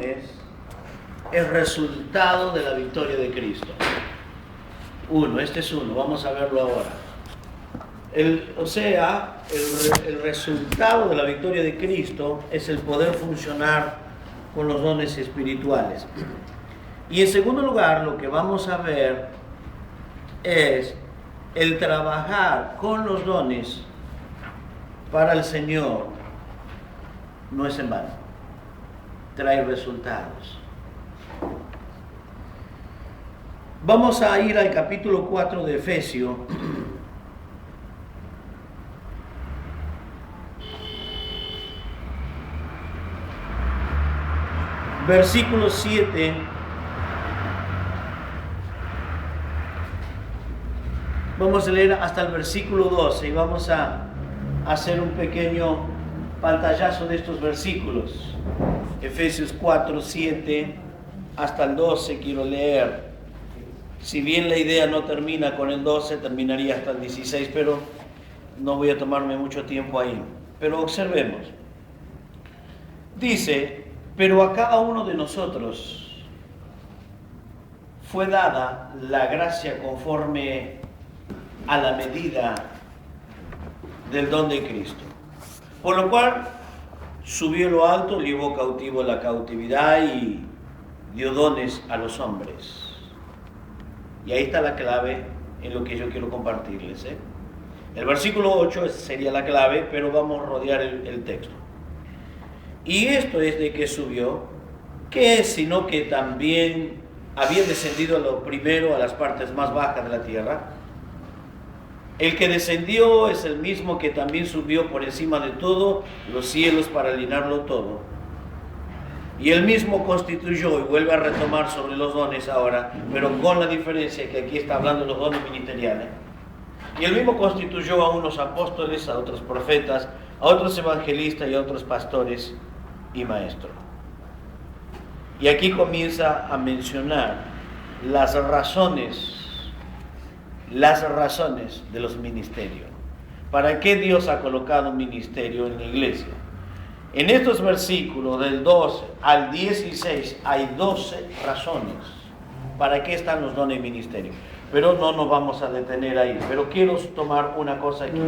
es el resultado de la victoria de Cristo. Este es uno, vamos a verlo ahora. El resultado de la victoria de Cristo es el poder funcionar con los dones espirituales. Y en segundo lugar, lo que vamos a ver es el trabajar con los dones para el Señor no es en vano, trae resultados. Vamos a ir al capítulo 4 de Efesios. Versículo 7. Vamos a leer hasta el versículo 12 y vamos a hacer un pequeño pantallazo de estos versículos. Efesios 4, 7 hasta el 12 quiero leer. Si bien la idea no termina con el 12, terminaría hasta el 16, pero no voy a tomarme mucho tiempo ahí. Pero observemos. Dice: pero a cada uno de nosotros fue dada la gracia conforme a la medida del don de Cristo. Por lo cual subió lo alto, llevó cautivo la cautividad y dio dones a los hombres. Y ahí está la clave en lo que yo quiero compartirles. El versículo 8 sería la clave, pero vamos a rodear el texto. Y esto es de que subió, ¿qué es sino que también había descendido a lo primero, a las partes más bajas de la tierra? El que descendió es el mismo que también subió por encima de todo los cielos para llenarlo todo. Y él mismo constituyó y vuelve a retomar sobre los dones ahora, pero con la diferencia que aquí está hablando de los dones ministeriales. Y él mismo constituyó a unos apóstoles, a otros profetas, a otros evangelistas y a otros pastores y maestros. Y aquí comienza a mencionar las razones de los ministerios. ¿Para qué Dios ha colocado un ministerio en la iglesia? En estos versículos del 12 al 16 hay 12 razones para qué están los dones de ministerio. Pero no nos vamos a detener ahí. Pero quiero tomar una cosa aquí.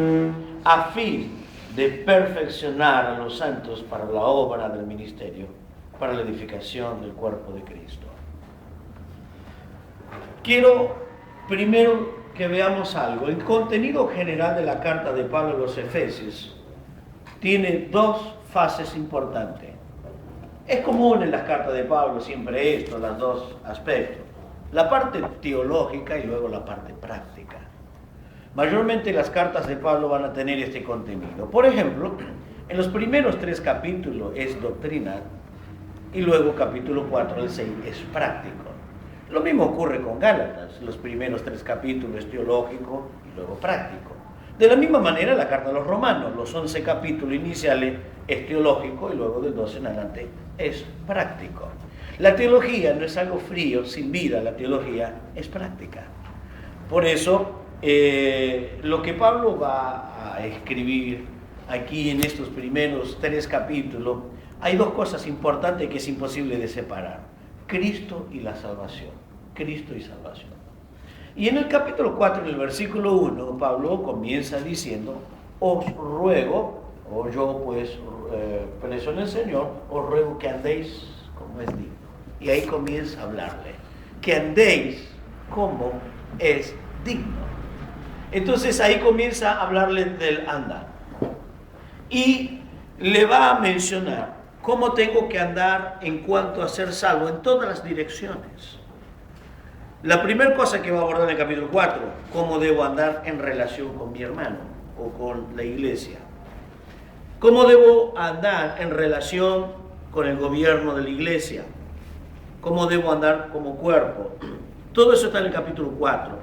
A fin de perfeccionar a los santos para la obra del ministerio, para la edificación del cuerpo de Cristo. Quiero primero que veamos algo. El contenido general de la carta de Pablo a los Efesios tiene dos fases importantes. Es común en las cartas de Pablo siempre esto, los dos aspectos. La parte teológica y luego la parte práctica. Mayormente las cartas de Pablo van a tener este contenido. Por ejemplo, en los primeros 3 capítulos es doctrina y luego capítulo 4 al 6 es práctico. Lo mismo ocurre con Gálatas, los primeros 3 capítulos es teológico y luego práctico. De la misma manera la carta a los romanos, los 11 capítulos iniciales es teológico y luego del 12 en adelante es práctico. La teología no es algo frío, sin vida, la teología es práctica. Por eso, lo que Pablo va a escribir aquí en estos primeros 3 capítulos, hay 2 cosas importantes que es imposible de separar: Cristo y la salvación. Cristo y salvación. Y en el capítulo 4, en el versículo 1, Pablo comienza diciendo: os ruego, o yo pues preso en el Señor, os ruego que andéis como es digno. Y ahí comienza a hablarle, que andéis como es digno. Entonces ahí comienza a hablarle del andar. Y le va a mencionar cómo tengo que andar en cuanto a ser salvo en todas las direcciones. La primera cosa que va a abordar en el capítulo 4, cómo debo andar en relación con mi hermano o con la iglesia. Cómo debo andar en relación con el gobierno de la iglesia. Cómo debo andar como cuerpo. Todo eso está en el capítulo 4.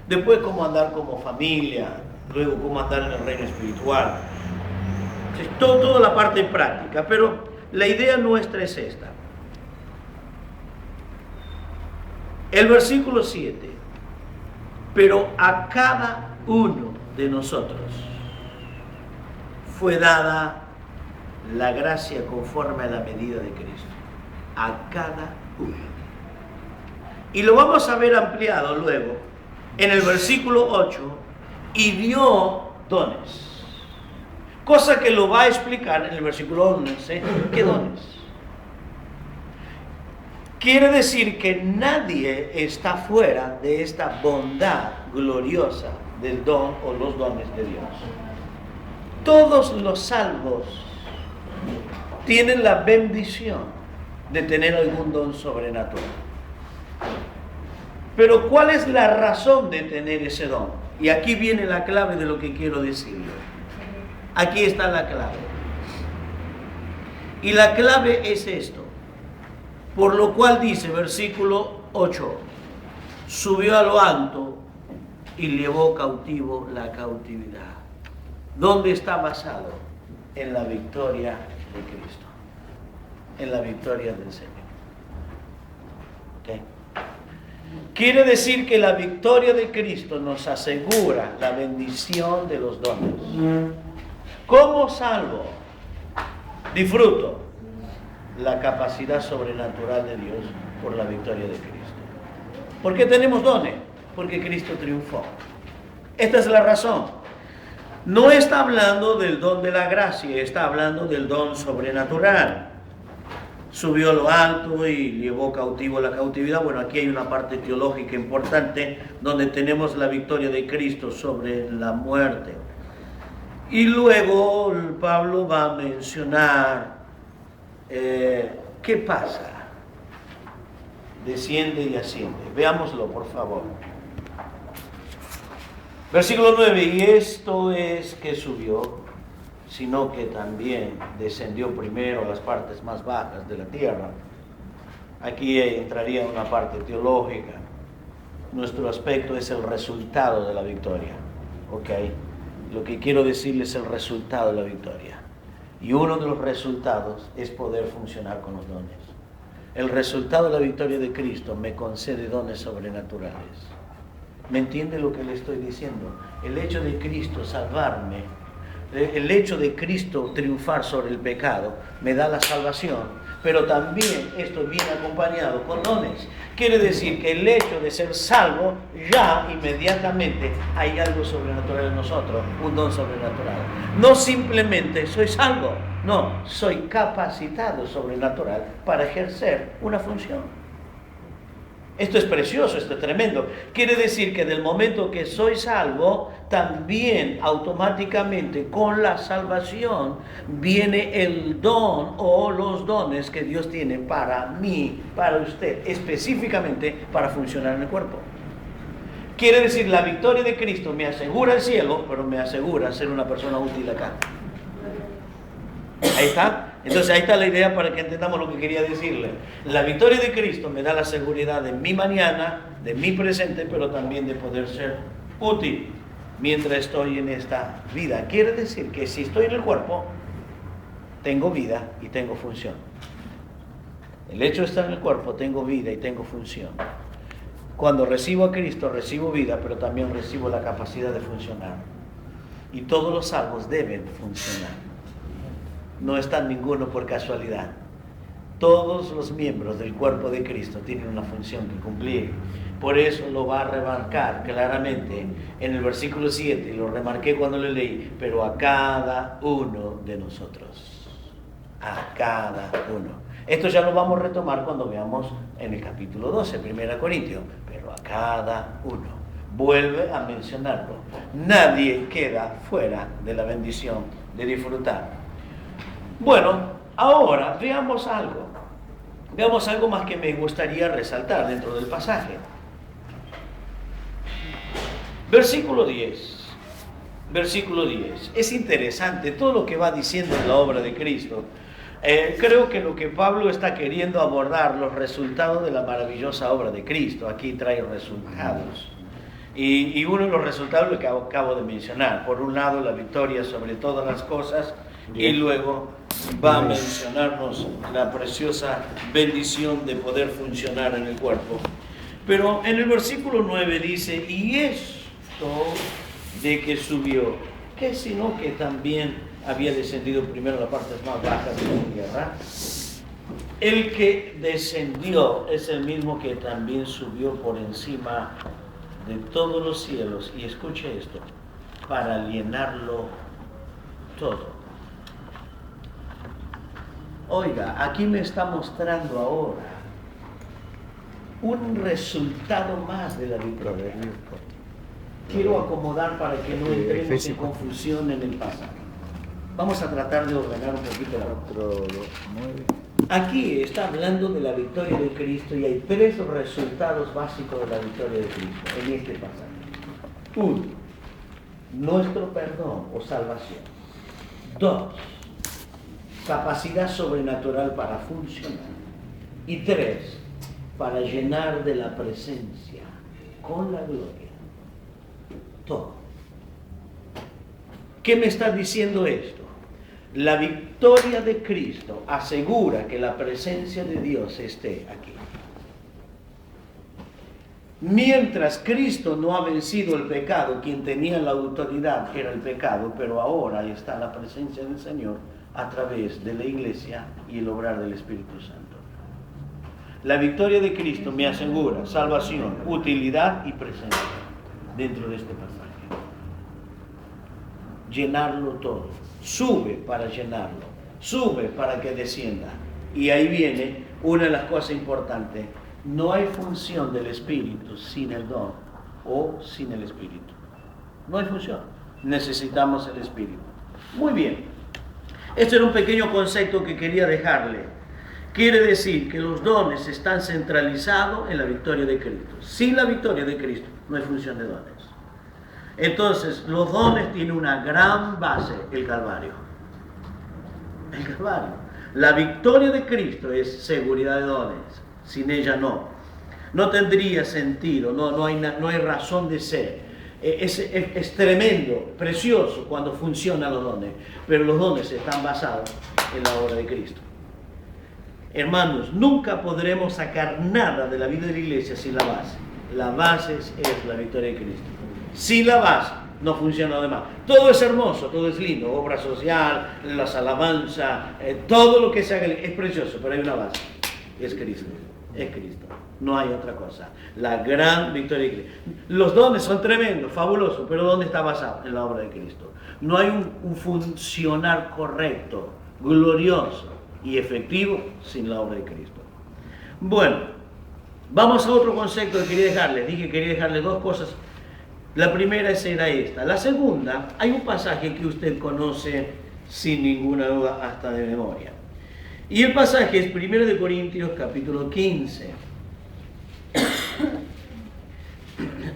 Después cómo andar como familia, luego cómo andar en el reino espiritual. Toda la parte práctica, pero la idea nuestra es esta. El versículo 7, pero a cada uno de nosotros fue dada la gracia conforme a la medida de Cristo. a cada uno. Y lo vamos a ver ampliado luego en el versículo 8, y dio dones. Cosa que lo va a explicar en el versículo 11, ¿qué dones? Quiere decir que nadie está fuera de esta bondad gloriosa del don o los dones de Dios. Todos los salvos tienen la bendición de tener algún don sobrenatural. Pero ¿cuál es la razón de tener ese don? Y aquí viene la clave de lo que quiero decirle. Aquí está la clave. Y la clave es esto. Por lo cual dice, versículo 8, subió a lo alto y llevó cautivo la cautividad. ¿Dónde está basado? En la victoria de Cristo. En la victoria del Señor. ¿Okay? Quiere decir que la victoria de Cristo nos asegura la bendición de los dones. ¿Cómo salvo? Disfruto la capacidad sobrenatural de Dios por la victoria de Cristo. ¿Por qué tenemos dones? Porque Cristo triunfó. Esta es la razón. No está hablando del don de la gracia, está hablando del don sobrenatural. Subió a lo alto y llevó cautivo la cautividad. Bueno, aquí hay una parte teológica importante donde tenemos la victoria de Cristo sobre la muerte. Y luego Pablo va a mencionar ¿qué pasa? Desciende y asciende. Veámoslo, por favor. Versículo 9. Y esto es que subió, sino que también descendió primero a las partes más bajas de la tierra. Aquí entraría una parte teológica. Nuestro aspecto es el resultado de la victoria. ¿Ok? Lo que quiero decirles es el resultado de la victoria. Y uno de los resultados es poder funcionar con los dones. El resultado de la victoria de Cristo me concede dones sobrenaturales. ¿Me entiende lo que le estoy diciendo? El hecho de Cristo salvarme, el hecho de Cristo triunfar sobre el pecado, me da la salvación. Pero también esto viene acompañado con dones. Quiere decir que el hecho de ser salvo, ya inmediatamente hay algo sobrenatural en nosotros, un don sobrenatural. No simplemente soy salvo, no, soy capacitado sobrenatural para ejercer una función. Esto es precioso, esto es tremendo. Quiere decir que del momento que soy salvo, también automáticamente con la salvación viene el don o los dones que Dios tiene para mí, para usted, específicamente para funcionar en el cuerpo. Quiere decir, la victoria de Cristo me asegura el cielo, pero me asegura ser una persona útil acá. Ahí está. Entonces ahí está la idea para que entendamos lo que quería decirle. La victoria de Cristo me da la seguridad de mi mañana, de mi presente, pero también de poder ser útil mientras estoy en esta vida. Quiere decir que si estoy en el cuerpo, tengo vida y tengo función. El hecho de estar en el cuerpo, tengo vida y tengo función. Cuando recibo a Cristo, recibo vida, pero también recibo la capacidad de funcionar. Y todos los salvos deben funcionar. No está ninguno por casualidad. Todos los miembros del cuerpo de Cristo tienen una función que cumplir. Por eso lo va a remarcar claramente en el versículo 7, y lo remarqué cuando lo leí, pero a cada uno de nosotros. A cada uno. Esto ya lo vamos a retomar cuando veamos en el capítulo 12, 1 Corintios, pero a cada uno. Vuelve a mencionarlo. Nadie queda fuera de la bendición de disfrutar. Bueno, ahora veamos algo. Veamos algo más que me gustaría resaltar dentro del pasaje. Versículo 10. Versículo 10. Es interesante todo lo que va diciendo en la obra de Cristo. Creo que lo que Pablo está queriendo abordar, los resultados de la maravillosa obra de Cristo. Aquí trae resultados. Y uno de los resultados lo que acabo de mencionar. Por un lado, la victoria sobre todas las cosas. Y luego va a mencionarnos la preciosa bendición de poder funcionar en el cuerpo. Pero en el versículo 9 dice, y esto de que subió, ¿qué sino que también había descendido primero a las partes más bajas de la tierra? El que descendió es el mismo que también subió por encima de todos los cielos, y escuche esto, para llenarlo todo. Oiga, aquí me está mostrando ahora un resultado más de la victoria. Quiero acomodar para que no entremos en confusión en el pasaje. Vamos a tratar de ordenar un poquito la. Aquí está hablando de la victoria de Cristo y hay tres resultados básicos de la victoria de Cristo en este pasaje. 1. Nuestro perdón o salvación. 2. Capacidad sobrenatural para funcionar. Y 3. Para llenar de la presencia con la gloria. Todo. ¿Qué me está diciendo esto? La victoria de Cristo asegura que la presencia de Dios esté aquí. Mientras Cristo no ha vencido el pecado, quien tenía la autoridad era el pecado, pero ahora está la presencia del Señor a través de la iglesia y el obrar del Espíritu Santo. La victoria de Cristo me asegura salvación, utilidad y presencia dentro de este pasaje. Llenarlo todo. Sube para llenarlo. Sube para que descienda. Y ahí viene una de las cosas importantes. No hay función del Espíritu sin el don o sin el Espíritu. No hay función. Necesitamos el Espíritu. Muy bien. Este era un pequeño concepto que quería dejarle. Quiere decir que los dones están centralizados en la victoria de Cristo. Sin la victoria de Cristo no hay función de dones. Entonces, los dones tienen una gran base, el Calvario. El Calvario. La victoria de Cristo es seguridad de dones. Sin ella no. No tendría sentido, no hay razón de ser. Es tremendo, precioso cuando funcionan los dones, pero los dones están basados en la obra de Cristo. Hermanos, nunca podremos sacar nada de la vida de la iglesia sin la base. La base es la victoria de Cristo. Sin la base no funciona lo demás. Todo es hermoso, todo es lindo, obra social, las alabanzas, todo lo que se haga es precioso, pero hay una base. Es Cristo, es Cristo. No hay otra cosa. La gran victoria de Cristo. Los dones son tremendos, fabulosos, pero ¿dónde está basado? En la obra de Cristo. No hay un funcionar correcto, glorioso y efectivo sin la obra de Cristo. Bueno, vamos a otro concepto que quería dejarles. Dije que quería dejarles dos cosas. La primera era esta. La segunda, hay un pasaje que usted conoce sin ninguna duda hasta de memoria. Y el pasaje es 1 Corintios capítulo 15.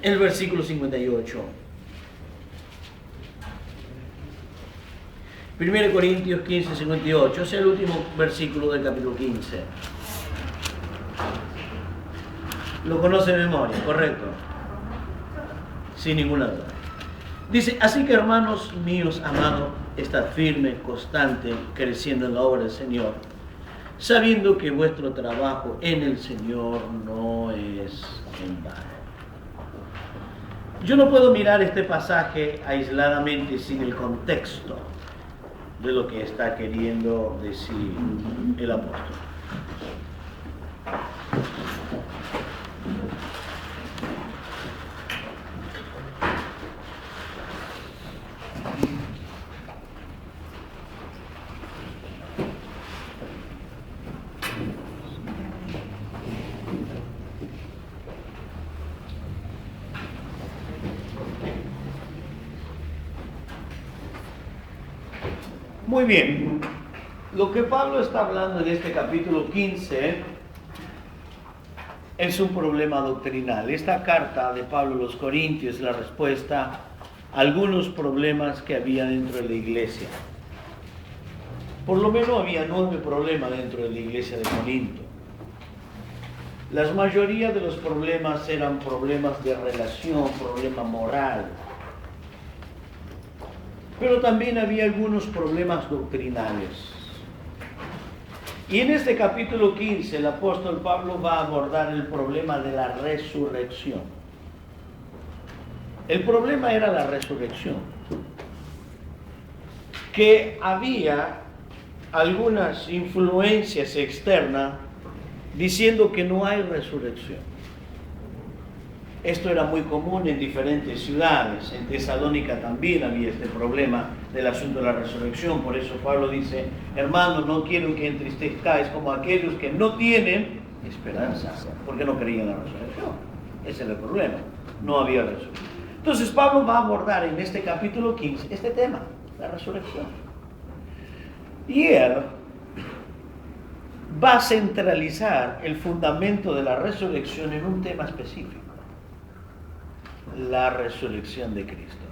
El versículo 58. 1 Corintios 15, 58. Es el último versículo del capítulo 15. Lo conoce de memoria, ¿correcto? Sin ninguna duda. Dice, así que hermanos míos amados, estad firme, constante, creciendo en la obra del Señor, sabiendo que vuestro trabajo en el Señor no es en vano. Yo no puedo mirar este pasaje aisladamente sin el contexto de lo que está queriendo decir el apóstol. Muy bien, lo que Pablo está hablando en este capítulo 15 es un problema doctrinal. Esta carta de Pablo a los Corintios es la respuesta a algunos problemas que había dentro de la iglesia. Por lo menos había 9 problemas dentro de la iglesia de Corinto. La mayoría de los problemas eran problemas de relación, problema moral. Pero también había algunos problemas doctrinales. Y en este capítulo 15 el apóstol Pablo va a abordar el problema de la resurrección. El problema era la resurrección. Que había algunas influencias externas diciendo que no hay resurrección. Esto era muy común en diferentes ciudades. En Tesalónica también había este problema del asunto de la resurrección. Por eso Pablo dice: hermanos, no quiero que entristezcáis como aquellos que no tienen esperanza, porque no creían en la resurrección. Ese era el problema. No había resurrección. Entonces Pablo va a abordar en este capítulo 15 este tema, la resurrección. Y él va a centralizar el fundamento de la resurrección en un tema específico: la resurrección de Cristo.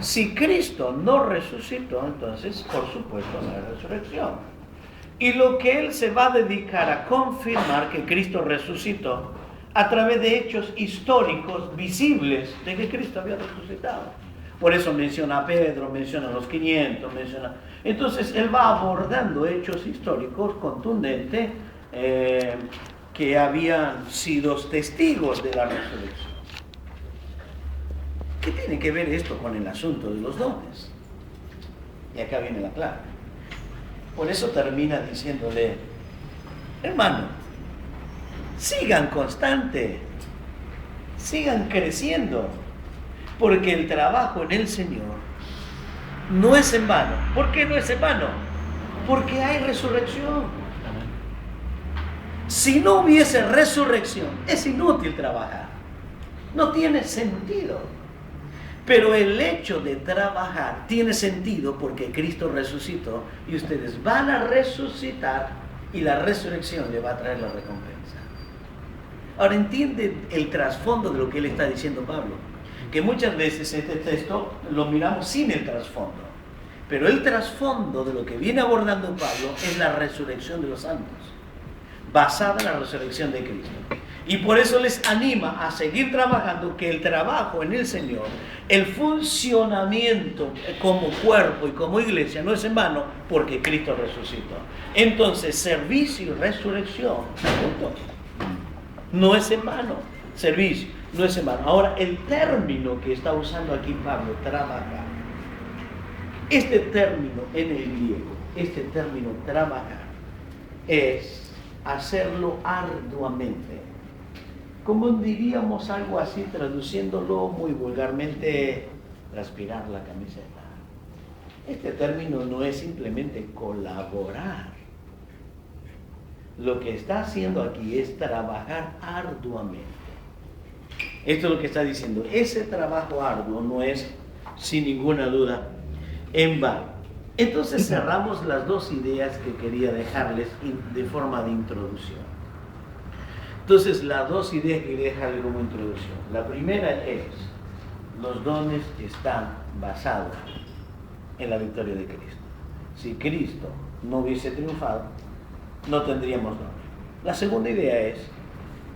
Si Cristo no resucitó, entonces por supuesto no hay resurrección. Y lo que él se va a dedicar a confirmar que Cristo resucitó a través de hechos históricos visibles de que Cristo había resucitado. Por eso menciona a Pedro, menciona a los 500, menciona... Entonces él va abordando hechos históricos contundentes que habían sido testigos de la resurrección. ¿Qué tiene que ver esto con el asunto de los dones? Y acá viene la clave. Por eso termina diciéndole: hermano, sigan constante, sigan creciendo, porque el trabajo en el Señor no es en vano. ¿Por qué no es en vano? Porque hay resurrección. Si no hubiese resurrección, es inútil trabajar. No tiene sentido. Pero el hecho de trabajar tiene sentido porque Cristo resucitó y ustedes van a resucitar y la resurrección le va a traer la recompensa. Ahora entiende el trasfondo de lo que él está diciendo Pablo, que muchas veces este texto lo miramos sin el trasfondo, pero el trasfondo de lo que viene abordando Pablo es la resurrección de los santos, basada en la resurrección de Cristo. Y por eso les anima a seguir trabajando, que el trabajo en el Señor, el funcionamiento como cuerpo y como iglesia no es en vano, porque Cristo resucitó. Entonces, servicio y resurrección, punto. No es en vano. Servicio, no es en vano. Ahora, el término que está usando aquí Pablo, trabajar, este término en el griego, este término trabajar, es hacerlo arduamente. Como diríamos algo así, traduciéndolo muy vulgarmente, transpirar la camiseta. Este término no es simplemente colaborar. Lo que está haciendo aquí es trabajar arduamente. Esto es lo que está diciendo. Ese trabajo arduo no es, sin ninguna duda, en vano. Entonces cerramos las dos ideas que quería dejarles de forma de introducción. Entonces, las dos ideas que quería dejarles como introducción. La primera es: los dones están basados en la victoria de Cristo. Si Cristo no hubiese triunfado, no tendríamos dones. La segunda idea es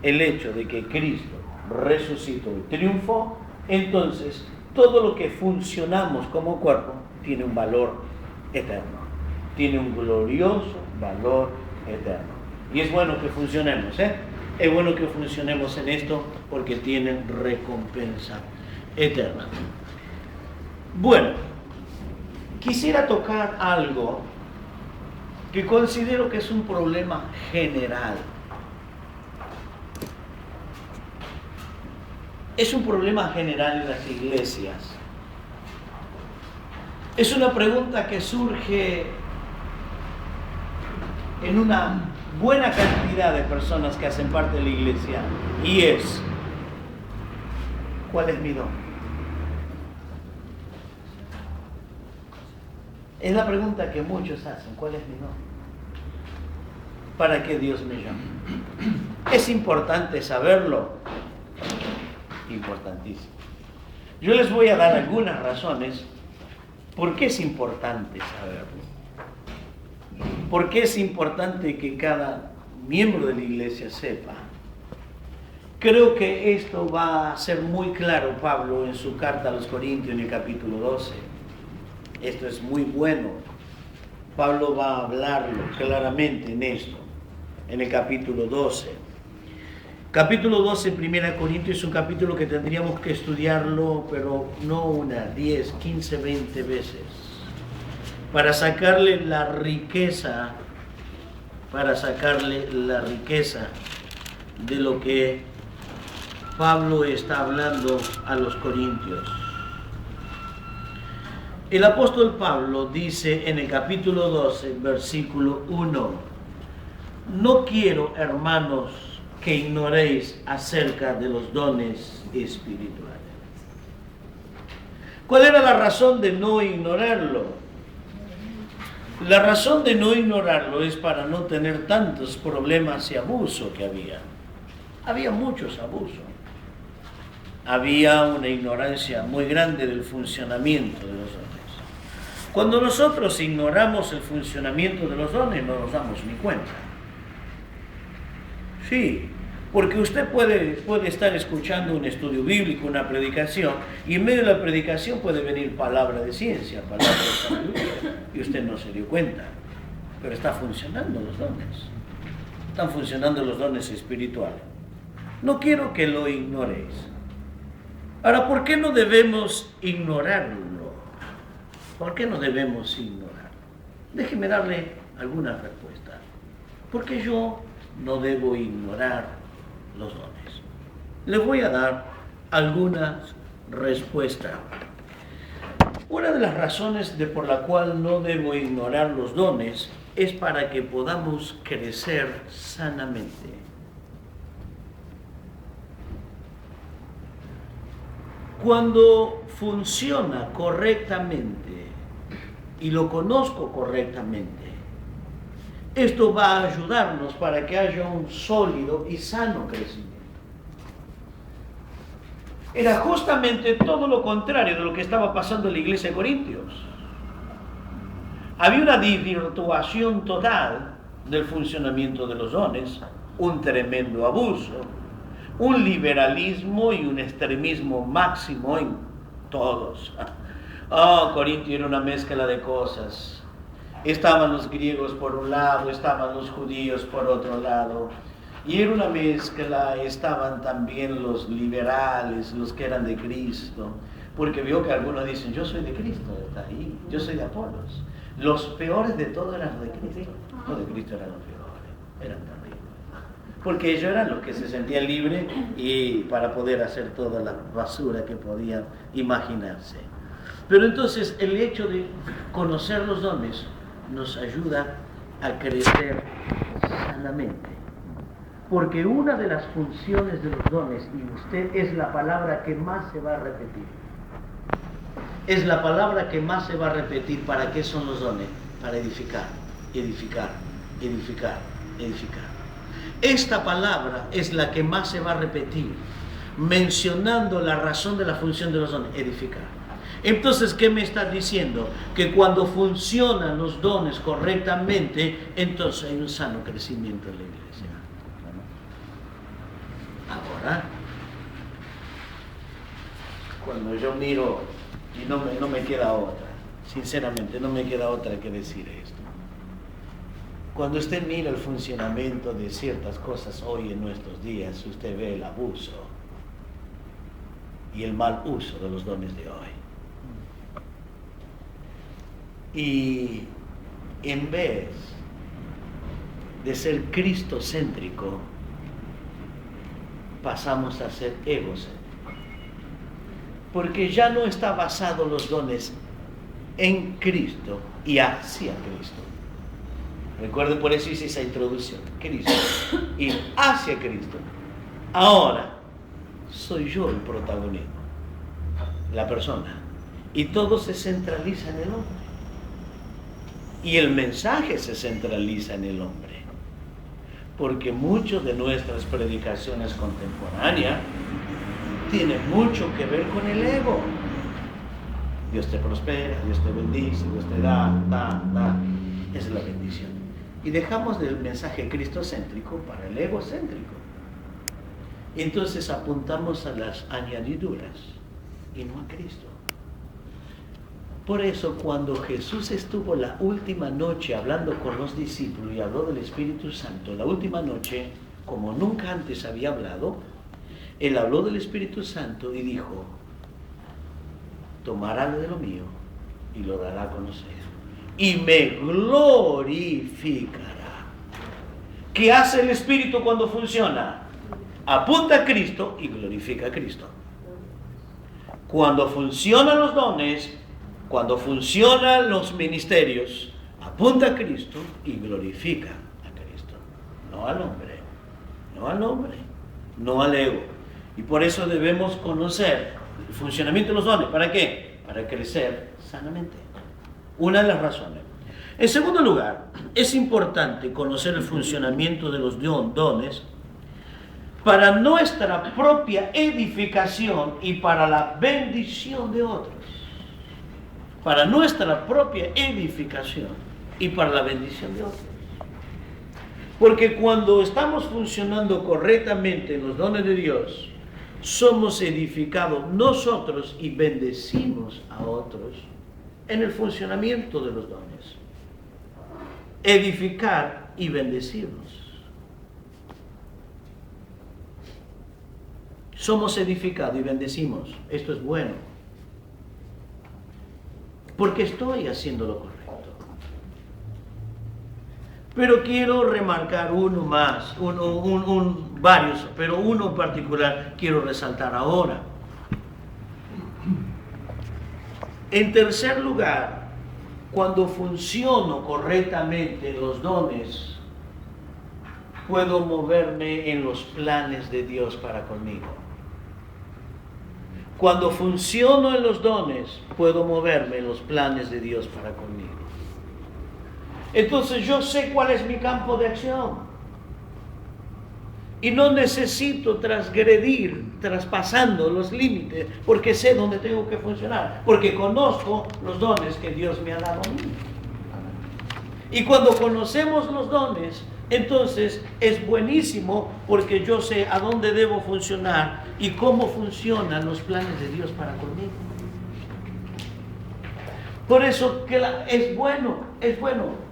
el hecho de que Cristo resucitó y triunfó. Entonces, todo lo que funcionamos como cuerpo tiene un valor eterno, tiene un glorioso valor eterno. Y es bueno que funcionemos, es bueno que funcionemos en esto porque tienen recompensa eterna. Bueno, quisiera tocar algo que considero que es un problema general. Es un problema general en las iglesias. Es una pregunta que surge en una buena cantidad de personas que hacen parte de la iglesia, y es: ¿cuál es mi don? Es la pregunta que muchos hacen: ¿cuál es mi don? ¿Para qué Dios me llama? ¿Es importante saberlo? Importantísimo. Yo les voy a dar algunas razones por qué es importante saberlo. ¿Por qué es importante que cada miembro de la iglesia sepa? Creo que esto va a ser muy claro Pablo en su carta a los Corintios en el capítulo 12. Esto es muy bueno. Pablo va a hablarlo claramente en esto, en el capítulo 12. Capítulo 12, 1 Corintios, es un capítulo que tendríamos que estudiarlo, pero no 1, 10, 15, 20 veces. para sacarle la riqueza de lo que Pablo está hablando a los corintios. El apóstol Pablo dice en el capítulo 12, versículo 1, no quiero, hermanos, que ignoréis acerca de los dones espirituales. ¿Cuál era la razón de no ignorarlo? La razón de no ignorarlo es para no tener tantos problemas y abuso que había. Había muchos abusos. Había una ignorancia muy grande del funcionamiento de los dones. Cuando nosotros ignoramos el funcionamiento de los dones, no nos damos ni cuenta. Sí, porque usted puede estar escuchando un estudio bíblico, una predicación, y en medio de la predicación puede venir palabra de ciencia, palabra de sabiduría, y usted no se dio cuenta. Pero está funcionando los dones. Están funcionando los dones espirituales. No quiero que lo ignoréis. Ahora, ¿por qué no debemos ignorarlo? ¿Por qué no debemos ignorarlo? Déjeme darle alguna respuesta. Porque yo no debo ignorar los dones. Les voy a dar algunas respuestas. Una de las razones por la cual no debo ignorar los dones es para que podamos crecer sanamente. Cuando funciona correctamente y lo conozco correctamente, esto va a ayudarnos para que haya un sólido y sano crecimiento. Era justamente todo lo contrario de lo que estaba pasando en la iglesia de Corintios. Había una desvirtuación total del funcionamiento de los dones, un tremendo abuso, un liberalismo y un extremismo máximo en todos. Corintio era una mezcla de cosas. Estaban los griegos por un lado, estaban los judíos por otro lado. Y era una mezcla, estaban también los liberales, los que eran de Cristo. Porque vio que algunos dicen, yo soy de Cristo, está ahí, yo soy de Apolos. Los peores de todos eran de Cristo. No, de Cristo eran los peores, eran terribles. Porque ellos eran los que se sentían libres y para poder hacer toda la basura que podían imaginarse. Pero entonces el hecho de conocer los dones nos ayuda a crecer sanamente. Porque una de las funciones de los dones, y usted, es la palabra que más se va a repetir. Es la palabra que más se va a repetir. ¿Para qué son los dones? Para edificar, edificar, edificar, edificar. Esta palabra es la que más se va a repetir, mencionando la razón de la función de los dones, edificar. Entonces, ¿qué me está diciendo? Que cuando funcionan los dones correctamente, entonces hay un sano crecimiento en la iglesia. Ahora, cuando yo miro, y no me queda otra, sinceramente no me queda otra que decir esto. Cuando usted mira el funcionamiento de ciertas cosas hoy en nuestros días, usted ve el abuso y el mal uso de los dones de hoy. Y en vez de ser cristocéntrico, pasamos a ser egocéntrico. Porque ya no está basado los dones en Cristo y hacia Cristo. Recuerden, por eso hice esa introducción. Cristo y hacia Cristo. Ahora, soy yo el protagonismo, la persona. Y todo se centraliza en el hombre. Y el mensaje se centraliza en el hombre. Porque muchas de nuestras predicaciones contemporáneas tienen mucho que ver con el ego. Dios te prospera, Dios te bendice, Dios te da. Esa es la bendición. Y dejamos del mensaje cristocéntrico para el egocéntrico. Entonces apuntamos a las añadiduras y no a Cristo. Por eso cuando Jesús estuvo la última noche hablando con los discípulos y habló del Espíritu Santo, la última noche, como nunca antes había hablado, Él habló del Espíritu Santo y dijo, tomará de lo mío y lo dará a conocer. y me glorificará. ¿Qué hace el Espíritu cuando funciona? Apunta a Cristo y glorifica a Cristo. Cuando funcionan los dones, cuando funcionan los ministerios, apunta a Cristo y glorifica a Cristo. No al hombre, no al hombre, no al ego. Y por eso debemos conocer el funcionamiento de los dones. ¿Para qué? Para crecer sanamente. Una de las razones. En segundo lugar, es importante conocer el funcionamiento de los dones para nuestra propia edificación y para la bendición de otros. Para nuestra propia edificación y para la bendición de otros. Porque cuando estamos funcionando correctamente en los dones de Dios, somos edificados nosotros y bendecimos a otros en el funcionamiento de los dones. Edificar y bendecirnos. Somos edificados y bendecimos. Esto es bueno. Porque estoy haciendo lo correcto. Pero quiero remarcar uno más, varios, pero uno en particular quiero resaltar ahora. En tercer lugar, cuando funciono correctamente en los dones, puedo moverme en los planes de Dios para conmigo. Cuando funciono en los dones, puedo moverme en los planes de Dios para conmigo. Entonces yo sé cuál es mi campo de acción. Y no necesito transgredir, traspasando los límites, porque sé dónde tengo que funcionar. Porque conozco los dones que Dios me ha dado a mí. Y cuando conocemos los dones, entonces es buenísimo porque yo sé a dónde debo funcionar y cómo funcionan los planes de Dios para conmigo. Por eso que es bueno, es bueno.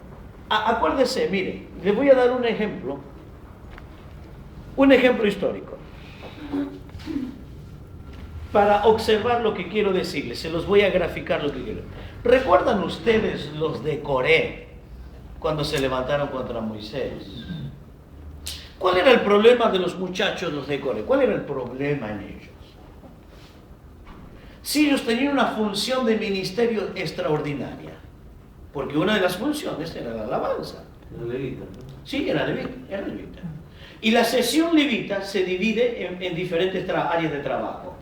Acuérdese, mire, les voy a dar un ejemplo histórico, para observar lo que quiero decirles. Se los voy a graficar lo que quiero. ¿Recuerdan ustedes los de Coré, cuando se levantaron contra Moisés? ¿Cuál era el problema de los muchachos, los de Coré? ¿Cuál era el problema en ellos? Si ellos tenían una función de ministerio extraordinaria, porque una de las funciones era la alabanza. Era levita, ¿no? Sí, era levita. Y la sesión levita se divide en diferentes áreas de trabajo.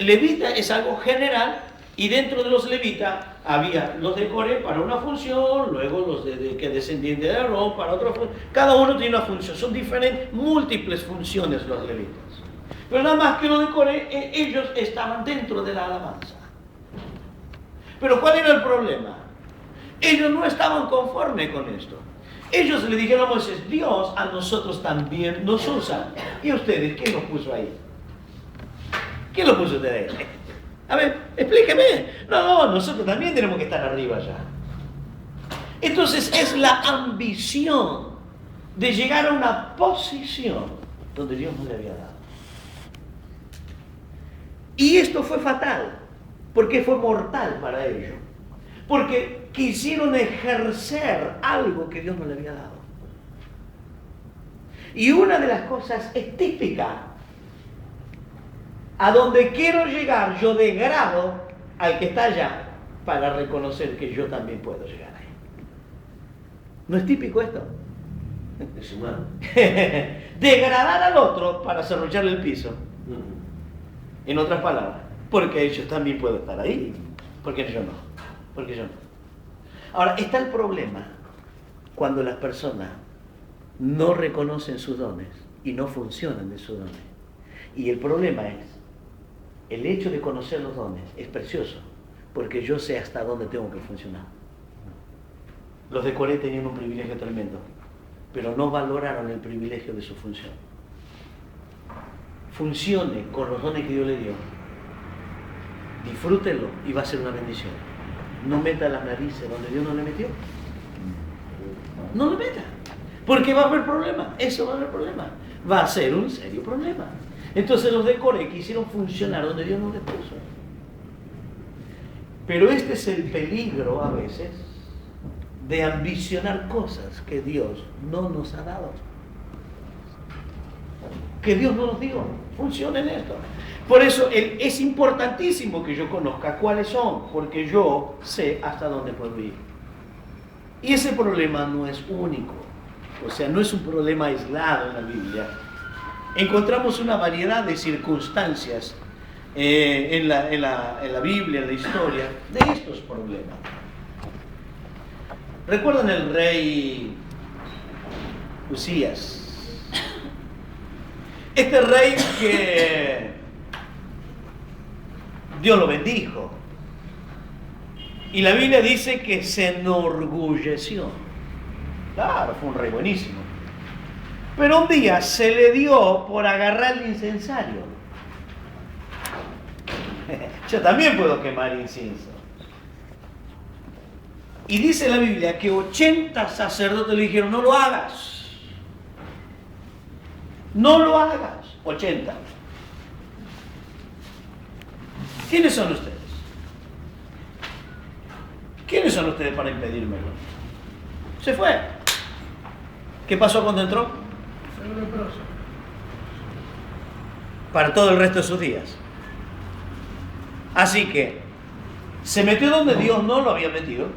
Levita es algo general, y dentro de los levitas había los de Coré para una función, luego los que descendían de Aarón para otra función. Cada uno tiene una función, son diferentes, múltiples funciones los levitas. Pero nada más que los de Coré, ellos estaban dentro de la alabanza. Pero ¿cuál era el problema? Ellos no estaban conformes con esto. Ellos le dijeron a Moisés: Dios a nosotros también nos usa. ¿Y ustedes quién los puso ahí? ¿Quién los puso ustedes ahí? A ver, explíqueme. No, nosotros también tenemos que estar arriba ya. Entonces es la ambición de llegar a una posición donde Dios no le había dado. Y esto fue fatal, porque fue mortal para ellos. Porque quisieron ejercer algo que Dios no le había dado. Y una de las cosas es típica. A donde quiero llegar, yo degrado al que está allá para reconocer que yo también puedo llegar ahí. ¿No es típico esto? Es humano. Degradar al otro para cerrocharle el piso. En otras palabras, porque ellos también pueden estar ahí. Porque yo no. Ahora, está el problema cuando las personas no reconocen sus dones y no funcionan de sus dones. Y el problema es, el hecho de conocer los dones es precioso, porque yo sé hasta dónde tengo que funcionar. Los de Coré tenían un privilegio tremendo, pero no valoraron el privilegio de su función. Funcione con los dones que Dios le dio. Disfrútelo y va a ser una bendición. No meta las narices donde Dios no le metió. No le meta. Porque va a haber problema. Eso va a haber problema. Va a ser un serio problema. Entonces los de Coré quisieron funcionar donde Dios no les puso. Pero este es el peligro a veces de ambicionar cosas que Dios no nos ha dado. Que Dios no nos dio. Funciona en esto. Por eso es importantísimo que yo conozca cuáles son, porque yo sé hasta dónde puedo ir. Y ese problema no es único, o sea, no es un problema aislado en la Biblia. Encontramos una variedad de circunstancias en la Biblia, en la historia, de estos problemas. ¿Recuerdan el rey Usías? Este rey que Dios lo bendijo. Y la Biblia dice que se enorgulleció. Claro, fue un rey buenísimo. Pero un día se le dio por agarrar el incensario. Yo también puedo quemar incienso. Y dice la Biblia que 80 sacerdotes le dijeron, no lo hagas. No lo hagas. 80. ¿Quiénes son ustedes? ¿Quiénes son ustedes para impedírmelo? Se fue. ¿Qué pasó cuando entró? Fue leproso. Para todo el resto de sus días. Así que se metió donde Dios no lo había metido,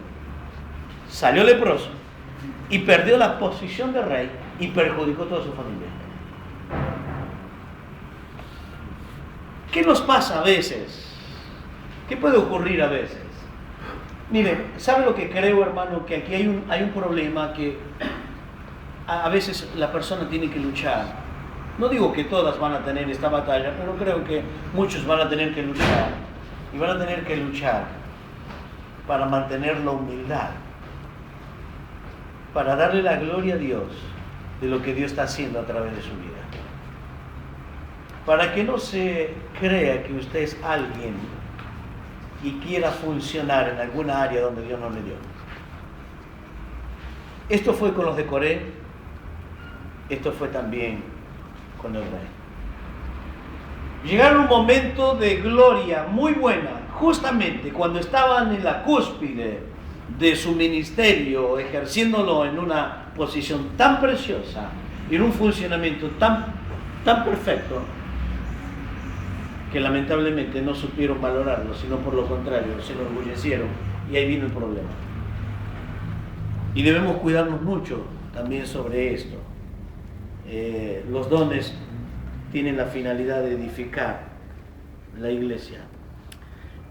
salió leproso y perdió la posición de rey y perjudicó a toda su familia. ¿Qué nos pasa a veces? ¿Qué puede ocurrir a veces? Miren, ¿sabe lo que creo, hermano? Que aquí hay un problema que a veces la persona tiene que luchar. No digo que todas van a tener esta batalla, pero creo que muchos van a tener que luchar. Y van a tener que luchar para mantener la humildad, para darle la gloria a Dios de lo que Dios está haciendo a través de su vida. Para que no se crea que usted es alguien y quiera funcionar en alguna área donde Dios no le dio. Esto fue con los de Coré, esto fue también con el rey. Llegaron un momento de gloria muy buena, justamente cuando estaban en la cúspide de su ministerio, ejerciéndolo en una posición tan preciosa y en un funcionamiento tan perfecto, que lamentablemente no supieron valorarlo, sino por lo contrario, se enorgullecieron y ahí vino el problema. Y debemos cuidarnos mucho también sobre esto. Los dones tienen la finalidad de edificar la iglesia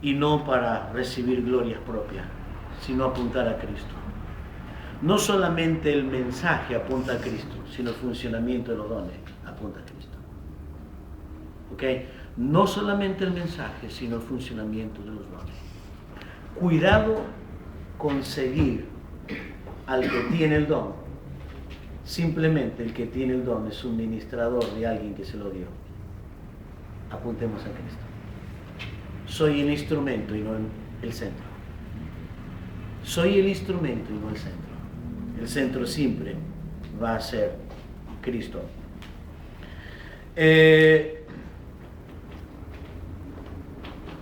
y no para recibir glorias propias, sino apuntar a Cristo. No solamente el mensaje apunta a Cristo, sino el funcionamiento de los dones apunta a Cristo. ¿Ok? No solamente el mensaje, sino el funcionamiento de los dones. Cuidado con seguir al que tiene el don. Simplemente el que tiene el don es un ministrador de alguien que se lo dio. Apuntemos a Cristo. Soy el instrumento y no el centro. Soy el instrumento y no el centro. El centro siempre va a ser Cristo.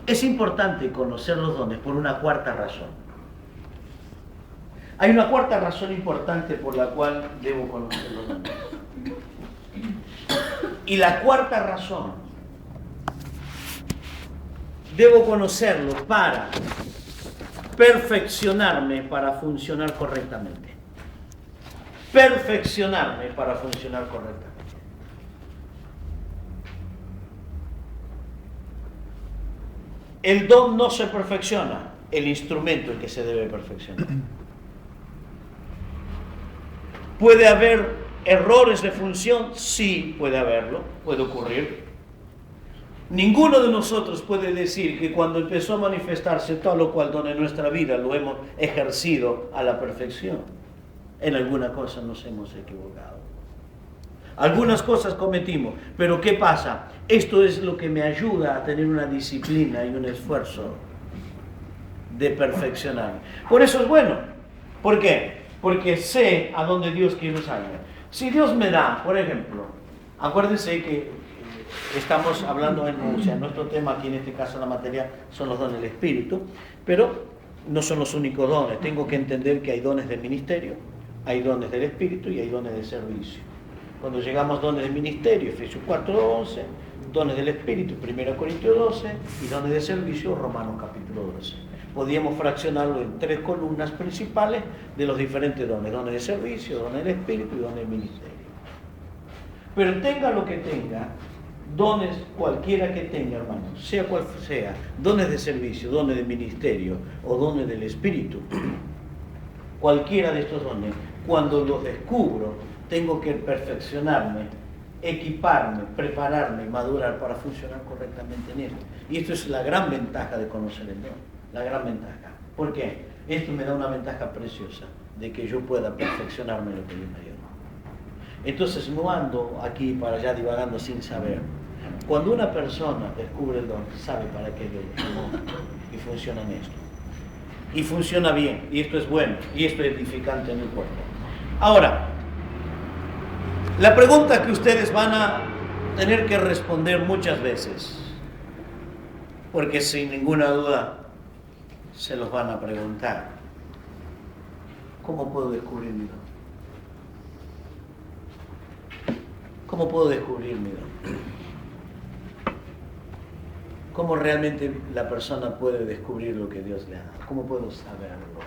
Es importante conocer los dones por una cuarta razón. Hay una cuarta razón importante por la cual debo conocer los dones. Y la cuarta razón, debo conocerlo para perfeccionarme para funcionar correctamente. Perfeccionarme para funcionar correctamente. El don no se perfecciona, el instrumento es el que se debe perfeccionar. ¿Puede haber errores de función? Sí, puede haberlo, puede ocurrir. Ninguno de nosotros puede decir que cuando empezó a manifestarse tal o cual don en nuestra vida lo hemos ejercido a la perfección. En alguna cosa nos hemos equivocado. Algunas cosas cometimos, pero ¿qué pasa? Esto es lo que me ayuda a tener una disciplina y un esfuerzo de perfeccionarme. Por eso es bueno. ¿Por qué? Porque sé a dónde Dios quiere usarme. Si Dios me da, por ejemplo, acuérdense que estamos hablando, o sea, nuestro tema aquí en este caso en la materia son los dones del Espíritu, pero no son los únicos dones. Tengo que entender que hay dones del ministerio, hay dones del Espíritu y hay dones de servicio. Cuando llegamos a dones del ministerio, Efesios 4:11, dones del Espíritu, 1 Corintios 12, y dones de servicio, Romanos capítulo 12. Podríamos fraccionarlo en 3 columnas principales de los diferentes dones: dones de servicio, dones del Espíritu y dones del ministerio. Pero tenga lo que tenga, dones cualquiera que tenga, hermanos, sea cual sea, dones de servicio, dones de ministerio o dones del Espíritu, cualquiera de estos dones, cuando los descubro, tengo que perfeccionarme, equiparme, prepararme y madurar para funcionar correctamente en esto. Y esto es la gran ventaja de conocer el don, la gran ventaja. ¿Por qué? Esto me da una ventaja preciosa de que yo pueda perfeccionarme en lo que Dios me dio. Entonces no ando aquí para allá divagando sin saber. Cuando una persona descubre el don, sabe para qué Dios lo llamó y funciona en esto. Y funciona bien, y esto es bueno, y esto es edificante en el cuerpo. Ahora, la pregunta que ustedes van a tener que responder muchas veces, porque sin ninguna duda se los van a preguntar: ¿cómo puedo descubrir mi don? ¿Cómo puedo descubrir mi don? ¿Cómo realmente la persona puede descubrir lo que Dios le ha dado? ¿Cómo puedo saberlo?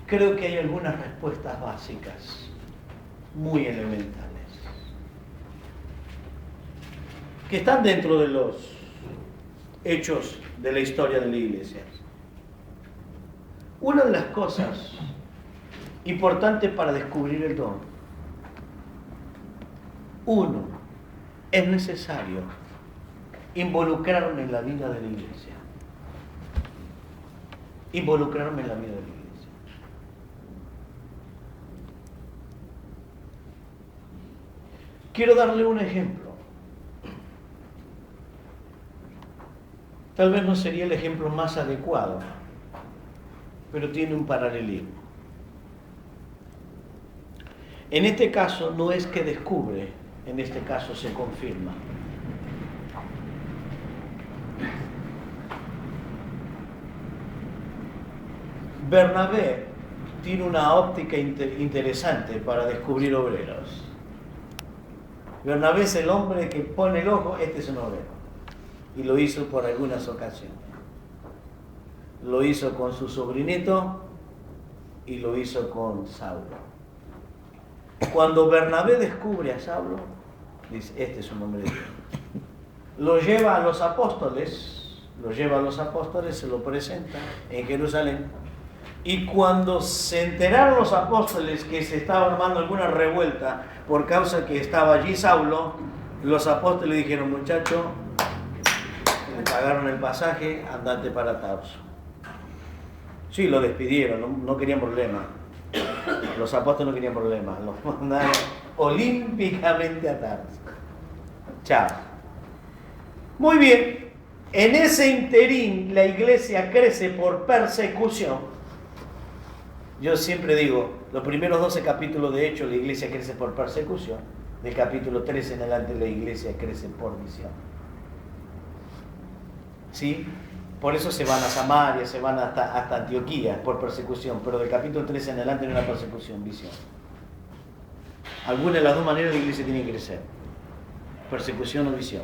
Creo que hay algunas respuestas básicas, muy elementales, que están dentro de los hechos de la historia de la iglesia. Una de las cosas importantes para descubrir el don: uno, es necesario involucrarme en la vida de la iglesia. Involucrarme en la vida de la iglesia. Quiero darle un ejemplo. Tal vez no sería el ejemplo más adecuado, pero tiene un paralelismo. En este caso no es que descubre, en este caso se confirma. Bernabé tiene una óptica interesante para descubrir obreros. Bernabé es el hombre que pone el ojo: este es un obrero. Y lo hizo por algunas ocasiones. Lo hizo con su sobrinito y lo hizo con Saulo. Cuando Bernabé descubre a Saulo, dice: este es un hombre de Dios. Lo lleva a los apóstoles, se lo presenta en Jerusalén. Y cuando se enteraron los apóstoles que se estaba armando alguna revuelta por causa que estaba allí Saulo, los apóstoles dijeron: muchacho, le pagaron el pasaje, andate para Tarso. Sí, lo despidieron, no querían problema. Los apóstoles no querían problemas, los mandaron olímpicamente a Tarso. Chao. Muy bien, en ese interín la iglesia crece por persecución. Yo siempre digo, los primeros 12 capítulos de Hechos la iglesia crece por persecución. Del capítulo 13 en adelante la iglesia crece por visión. ¿Sí? Por eso se van a Samaria, se van hasta Antioquía por persecución, pero del capítulo 13 en adelante no hay una persecución, visión. Alguna de las dos maneras la iglesia tiene que crecer: persecución o visión.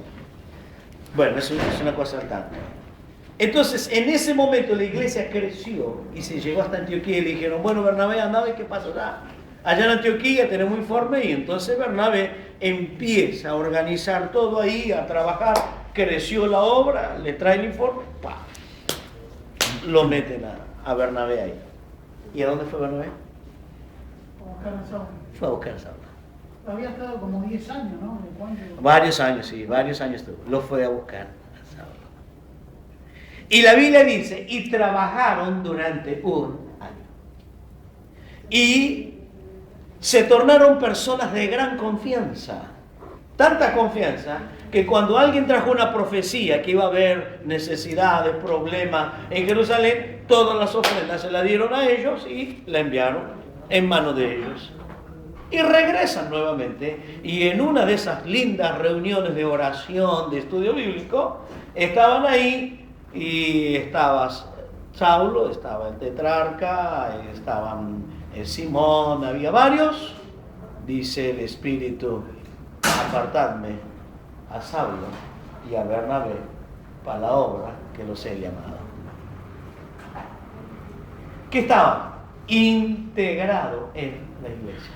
Bueno, eso es una cosa altamente. Entonces, en ese momento la iglesia creció y se llegó hasta Antioquía y le dijeron: bueno, Bernabé, andaba, ¿y qué pasó allá? Allá en Antioquía tenemos informe. Y entonces Bernabé empieza a organizar todo ahí, a trabajar. Creció la obra, le trae el informe, ¡pah! Lo meten a Bernabé ahí. ¿Y a dónde fue Bernabé? A buscar a Saulo. Fue a buscar a Saulo. Había estado como 10 años, ¿no? ¿De cuándo? Varios años, sí, varios años estuvo. Lo fue a buscar a Saulo. Y la Biblia dice: y trabajaron durante un año. Y se tornaron personas de gran confianza. Tanta confianza que cuando alguien trajo una profecía que iba a haber necesidades, problemas en Jerusalén, todas las ofrendas se las dieron a ellos y la enviaron en manos de ellos. y regresan nuevamente. Y en una de esas lindas reuniones de oración, de estudio bíblico, estaban ahí y estaba Saulo, estaba el tetrarca, estaban Simón, había varios. Dice el Espíritu: apartadme a Saulo y a Bernabé para la obra que los he llamado. Que estaban integrados en la iglesia.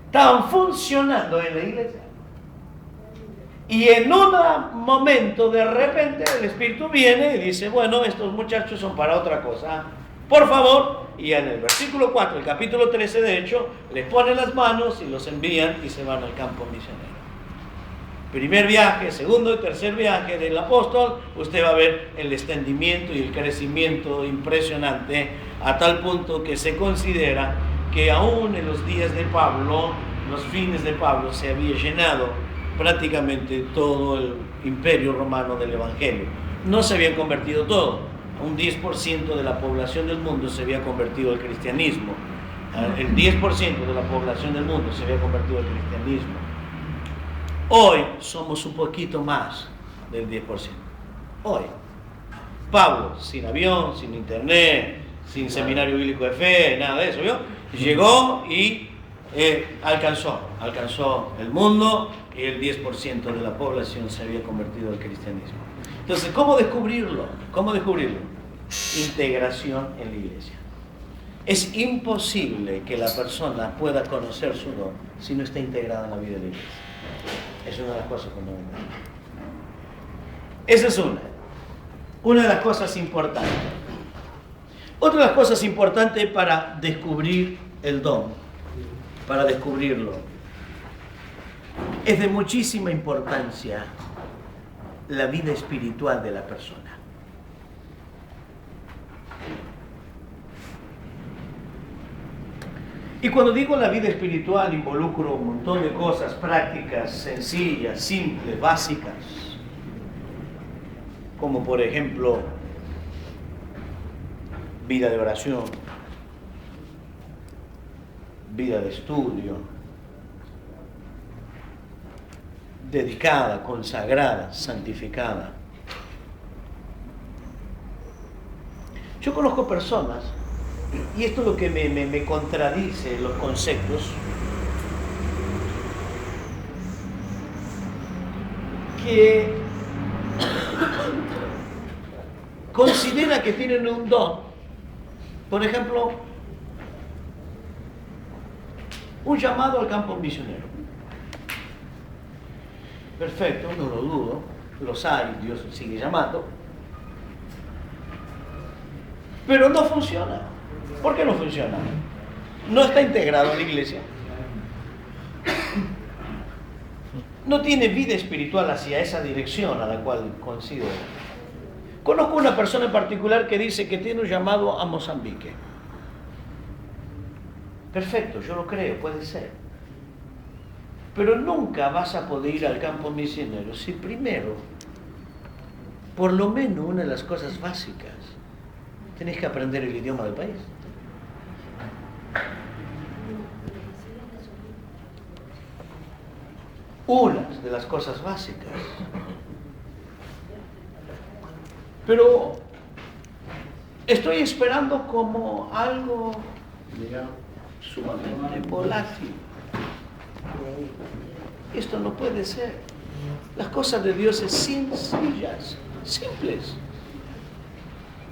Estaban funcionando en la iglesia. Y en un momento, de repente, el Espíritu viene y dice: bueno, estos muchachos son para otra cosa. Por favor. Y en el versículo 4, el capítulo 13, de hecho, les ponen las manos y los envían y se van al campo misionero. Primer viaje, segundo y tercer viaje del apóstol, usted va a ver el extendimiento y el crecimiento impresionante, a tal punto que se considera que aún en los días de Pablo, los fines de Pablo, se había llenado prácticamente todo el imperio romano del evangelio. No se había convertido todo. Un 10% de la población del mundo se había convertido al cristianismo. El 10% de la población del mundo se había convertido al cristianismo. Hoy somos un poquito más del 10%. Hoy. Pablo, sin avión, sin internet, sin seminario bíblico de fe, nada de eso, ¿vio? Llegó y alcanzó el mundo, y el 10% de la población se había convertido al cristianismo. Entonces, ¿cómo descubrirlo? ¿Cómo descubrirlo? Integración en la iglesia. Es imposible que la persona pueda conocer su don si no está integrada en la vida de la iglesia. Es una de las cosas fundamentales. Esa es una de las cosas importantes. Otra de las cosas importantes para descubrir el don, para descubrirlo, es de muchísima importancia la vida espiritual de la persona. Y cuando digo la vida espiritual, involucro un montón de cosas prácticas, sencillas, simples, básicas, como por ejemplo vida de oración, vida de estudio, dedicada, consagrada, santificada. Yo conozco personas, y esto es lo que me contradice los conceptos, que considera que tienen un don. Por ejemplo, un llamado al campo misionero. Perfecto, no lo dudo, los hay, Dios sigue llamando. Pero no funciona. ¿Por qué no funciona? No está integrado en la iglesia. No tiene vida espiritual hacia esa dirección a la cual considera. Conozco una persona en particular que dice que tiene un llamado a Mozambique. Perfecto, yo lo creo, puede ser. Pero nunca vas a poder ir al campo misionero si primero, por lo menos una de las cosas básicas, tenés que aprender el idioma del país. Una de las cosas básicas. Pero estoy esperando como algo sumamente volátil. Esto no puede ser. Las cosas de Dios es sencillas, simples.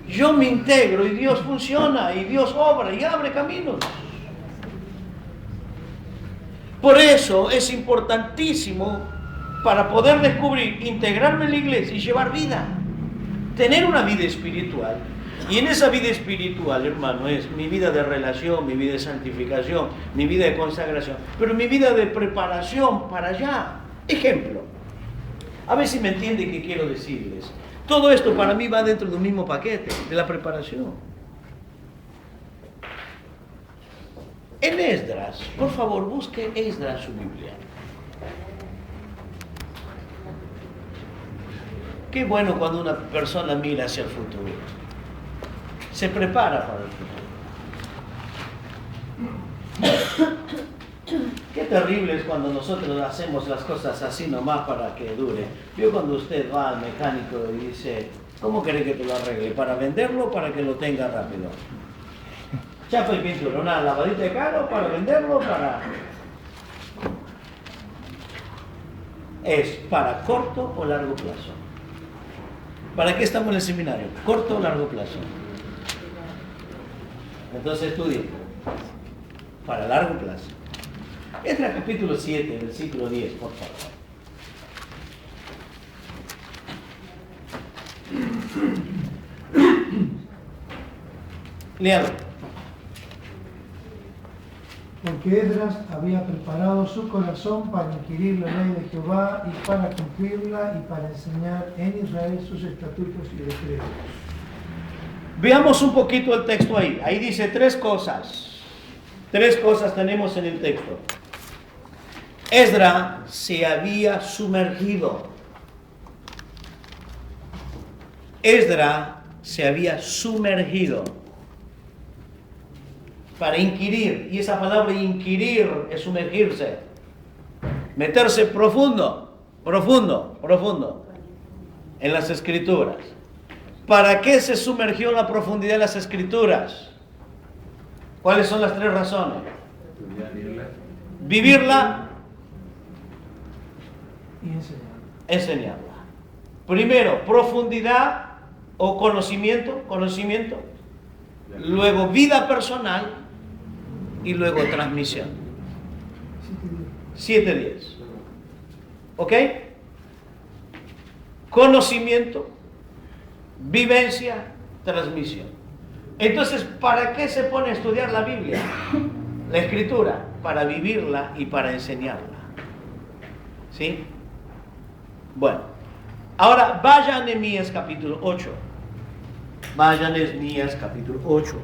Yo me integro y Dios funciona y Dios obra y abre caminos. Por eso es importantísimo, para poder descubrir, integrarme en la iglesia y llevar vida, tener una vida espiritual. Y en esa vida espiritual, hermano, es mi vida de relación, mi vida de santificación, mi vida de consagración, pero mi vida de preparación para allá. Ejemplo, a ver si me entienden qué quiero decirles. Todo esto para mí va dentro de un mismo paquete, de la preparación. En Esdras, por favor, busque Esdras su Biblia. Qué bueno cuando una persona mira hacia el futuro. Se prepara para el futuro. Qué terrible es cuando nosotros hacemos las cosas así nomás para que dure. Yo cuando usted va al mecánico y dice, ¿cómo quiere que te lo arregle? ¿Para venderlo o para que lo tenga rápido? Chapa y pintura, una lavadita de cara para venderlo, para... ¿Es para corto o largo plazo? ¿Para qué estamos en el seminario? ¿Corto o largo plazo? Entonces estudie. Para largo plazo. Entra capítulo 7, versículo 10, por favor. Léalo. Porque Esdras había preparado su corazón para inquirir la ley de Jehová y para cumplirla y para enseñar en Israel sus estatutos y decretos. Veamos un poquito el texto ahí. Ahí dice tres cosas. Tres cosas tenemos en el texto. Esdras se había sumergido. Esdras se había sumergido para inquirir. Y esa palabra inquirir es sumergirse. Meterse profundo, profundo, profundo en las Escrituras. ¿Para qué se sumergió en la profundidad de las Escrituras? ¿Cuáles son las tres razones? Vivirla Y enseñar. enseñarla. Primero, profundidad o conocimiento. Luego, vida personal. Y luego, transmisión. 7:10. ¿Ok? Conocimiento, vivencia, transmisión. Entonces, ¿para qué se pone a estudiar la Biblia? La Escritura, para vivirla y para enseñarla. ¿Sí? Bueno, ahora vaya a Nehemías capítulo 8. Vaya a Nehemías capítulo 8.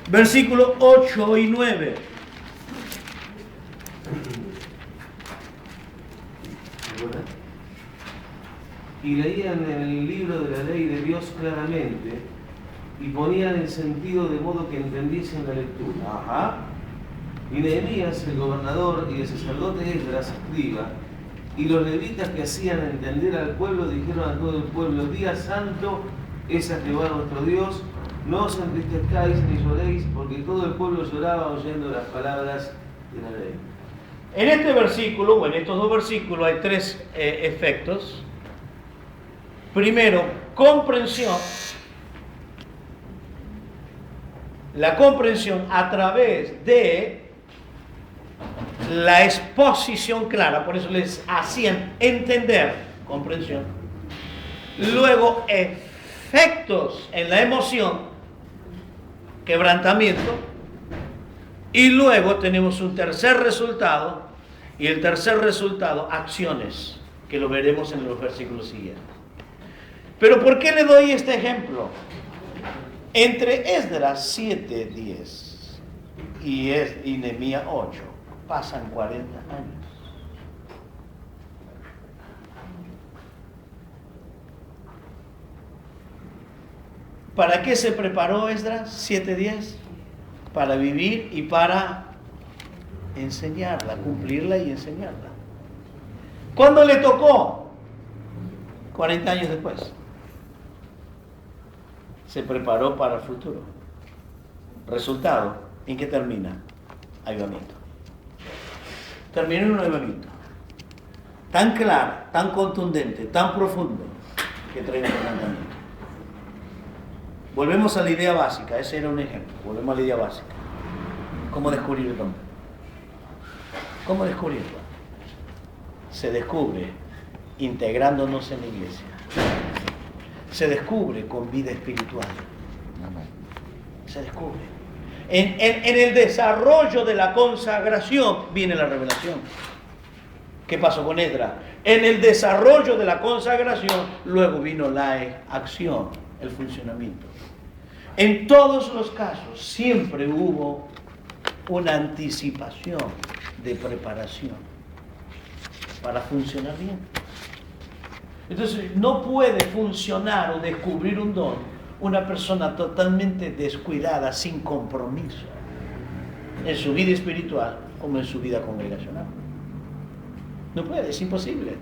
Versículos 8 y 9. Y leían en el libro de la ley de Dios claramente y ponían el sentido de modo que entendiesen la lectura. Ajá. Y Nehemías, el gobernador, y el sacerdote Esdras, escriba, y los levitas que hacían entender al pueblo, dijeron a todo el pueblo: día santo es a Jehová nuestro Dios, no os entristezcáis ni lloréis, porque todo el pueblo lloraba oyendo las palabras de la ley. En este versículo, o en estos dos versículos, hay tres efectos. Primero, comprensión. La comprensión a través de la exposición clara, por eso les hacían entender, comprensión. Luego, efectos en la emoción, quebrantamiento. Y luego tenemos un tercer resultado, y el tercer resultado, acciones, que lo veremos en los versículos siguientes. Pero ¿por qué le doy este ejemplo? Entre Esdras 7:10 y Nehemías 8 pasan 40 años. ¿Para qué se preparó Esdras 7:10? Para vivir y para enseñarla, cumplirla y enseñarla. ¿Cuándo le tocó? 40 años después. Se preparó para el futuro. Resultado, ¿en qué termina? Avivamiento. Termina en un avivamiento. Tan claro, tan contundente, tan profundo, que trae un quebrantamiento. Volvemos a la idea básica, ese era un ejemplo. Volvemos a la idea básica. ¿Cómo descubrir el don? ¿Cómo descubrirlo? Se descubre integrándonos en la iglesia. Se descubre con vida espiritual. Se descubre. En el desarrollo de la consagración viene la revelación. ¿Qué pasó con Esdras? En el desarrollo de la consagración luego vino la acción, el funcionamiento. En todos los casos siempre hubo una anticipación de preparación para funcionar bien. Entonces, no puede funcionar o descubrir un don una persona totalmente descuidada, sin compromiso, en su vida espiritual como en su vida congregacional. No puede, es imposible.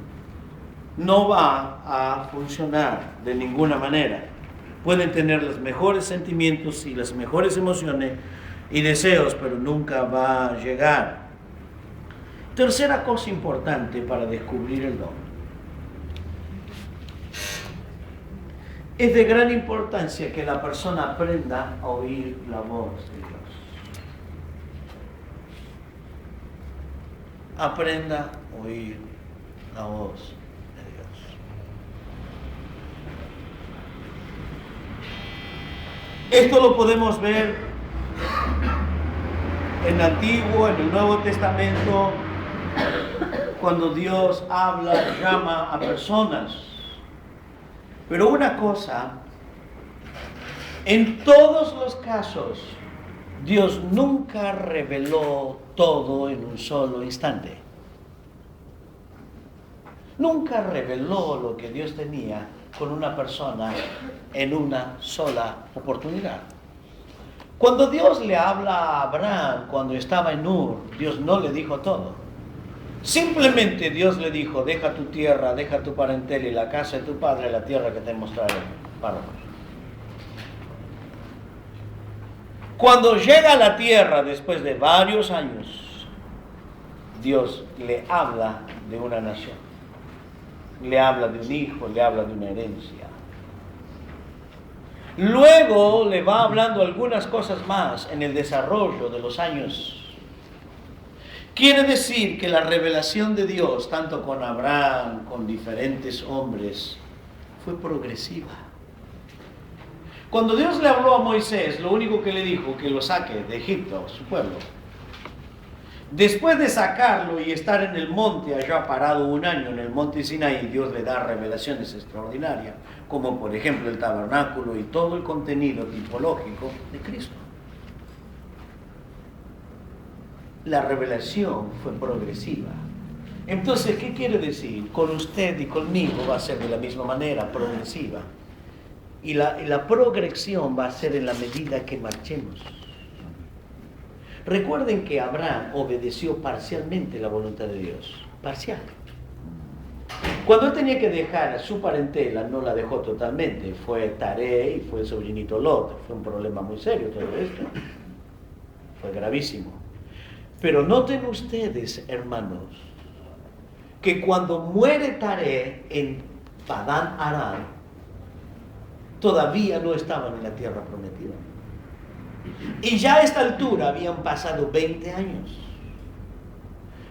No va a funcionar de ninguna manera. Pueden tener los mejores sentimientos y las mejores emociones y deseos, pero nunca va a llegar. Tercera cosa importante para descubrir el don. Es de gran importancia que la persona aprenda a oír la voz de Dios. Aprenda a oír la voz de Dios. Esto lo podemos ver en el Antiguo, en el Nuevo Testamento, cuando Dios habla, llama a personas. Pero una cosa, en todos los casos, Dios nunca reveló todo en un solo instante. Nunca reveló lo que Dios tenía con una persona en una sola oportunidad. Cuando Dios le habla a Abraham cuando estaba en Ur, Dios no le dijo todo. Simplemente Dios le dijo: deja tu tierra, deja tu parentela y la casa de tu padre, la tierra que te mostraré. Vámonos. Cuando llega a la tierra después de varios años, Dios le habla de una nación, le habla de un hijo, le habla de una herencia. Luego le va hablando algunas cosas más en el desarrollo de los años. Quiere decir que la revelación de Dios, tanto con Abraham, con diferentes hombres, fue progresiva. Cuando Dios le habló a Moisés, lo único que le dijo, que lo saque de Egipto, su pueblo. Después de sacarlo y estar en el monte, allá parado un año en el monte Sinaí, Dios le da revelaciones extraordinarias, como por ejemplo el tabernáculo y todo el contenido tipológico de Cristo. La revelación fue progresiva. Entonces, ¿qué quiere decir? Con usted y conmigo va a ser de la misma manera, progresiva. Y la progresión va a ser en la medida que marchemos. Recuerden que Abraham obedeció parcialmente la voluntad de Dios. Parcial. Cuando él tenía que dejar a su parentela, no la dejó totalmente. Fue Taré y fue el sobrinito Lot. Fue un problema muy serio todo esto. Fue gravísimo. Pero noten ustedes, hermanos, que cuando muere Taré en Padán Aram, todavía no estaban en la tierra prometida. Y ya a esta altura habían pasado 20 años.